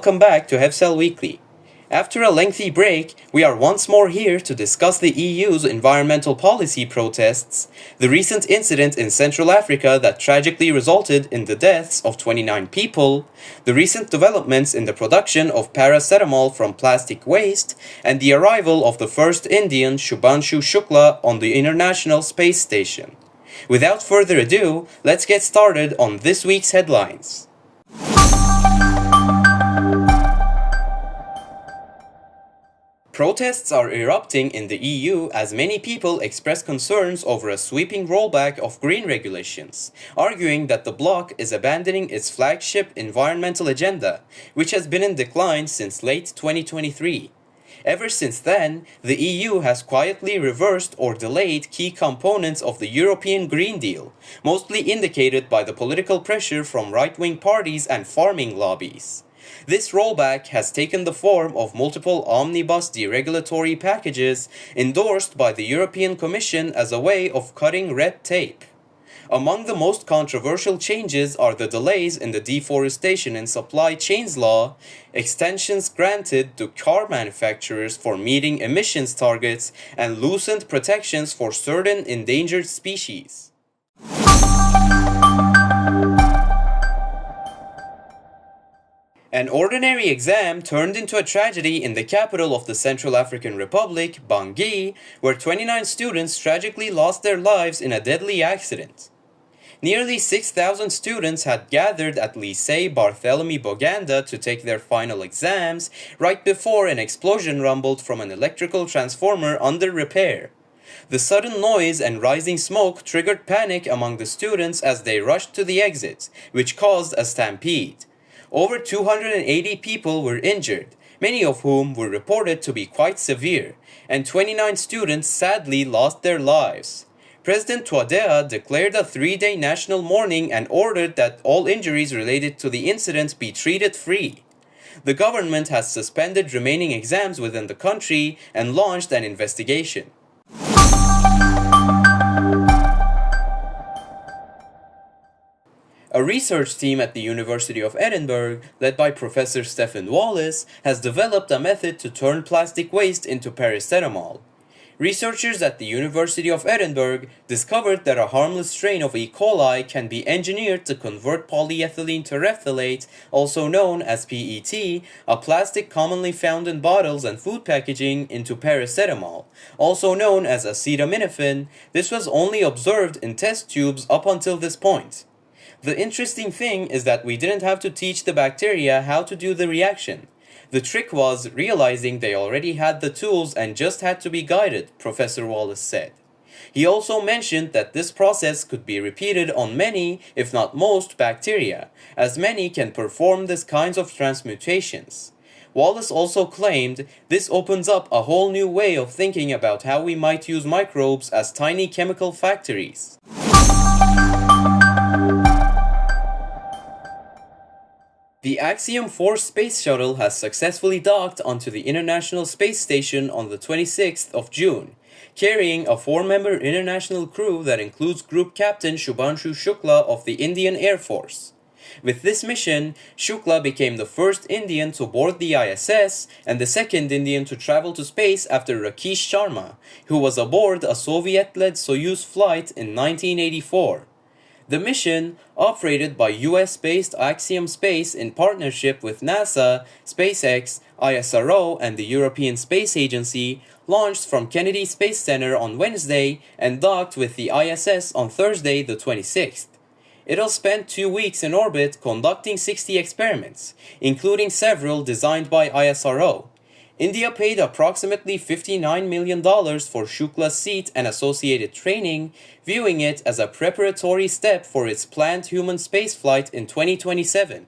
welcome back to HevCell Weekly. After a lengthy break, we are once more here to discuss the EU's environmental policy protests, the recent incident in Central Africa that tragically resulted in the deaths of 29 people, the recent developments in the production of paracetamol from plastic waste, and the arrival of the first Indian, Shubhanshu Shukla, on the International Space Station. Without further ado, let's get started on this week's headlines. Protests are erupting in the EU as many people express concerns over a sweeping rollback of green regulations, arguing that the bloc is abandoning its flagship environmental agenda, which has been in decline since late 2023. Ever since then, the EU has quietly reversed or delayed key components of the European Green Deal, mostly indicated by the political pressure from right-wing parties and farming lobbies. This rollback has taken the form of multiple omnibus deregulatory packages endorsed by the European Commission as a way of cutting red tape. Among the most controversial changes are the delays in the deforestation and supply chains law, extensions granted to car manufacturers for meeting emissions targets, and loosened protections for certain endangered species. An ordinary exam turned into a tragedy in the capital of the Central African Republic, Bangui, where 29 students tragically lost their lives in a deadly accident. Nearly 6,000 students had gathered at Lycée Barthélemy Boganda to take their final exams right before an explosion rumbled from an electrical transformer under repair. The sudden noise and rising smoke triggered panic among the students as they rushed to the exit, which caused a stampede. Over 280 people were injured, many of whom were reported to be quite severe, and 29 students sadly lost their lives. President Touadéa declared a 3-day national mourning and ordered that all injuries related to the incident be treated free. The government has suspended remaining exams within the country and launched an investigation. A research team at the University of Edinburgh, led by Professor Stephen Wallace, has developed a method to turn plastic waste into paracetamol. Researchers at the University of Edinburgh discovered that a harmless strain of E. coli can be engineered to convert polyethylene terephthalate, also known as PET, a plastic commonly found in bottles and food packaging, into paracetamol, also known as acetaminophen. This was only observed in test tubes up until this point. The interesting thing is that we didn't have to teach the bacteria how to do the reaction. The trick was realizing they already had the tools and just had to be guided, Professor Wallace said. He also mentioned that this process could be repeated on many, if not most, bacteria, as many can perform these kinds of transmutations. Wallace also claimed this opens up a whole new way of thinking about how we might use microbes as tiny chemical factories. The Axiom 4 space shuttle has successfully docked onto the International Space Station on the 26th of June, carrying a 4-member international crew that includes Group Captain Shubhanshu Shukla of the Indian Air Force. With this mission, Shukla became the first Indian to board the ISS and the second Indian to travel to space after Rakesh Sharma, who was aboard a Soviet-led Soyuz flight in 1984. The mission, operated by US-based Axiom Space in partnership with NASA, SpaceX, ISRO, and the European Space Agency, launched from Kennedy Space Center on Wednesday and docked with the ISS on Thursday the 26th. It'll spend 2 weeks in orbit conducting 60 experiments, including several designed by ISRO. India paid approximately $59 million for Shukla's seat and associated training, viewing it as a preparatory step for its planned human spaceflight in 2027.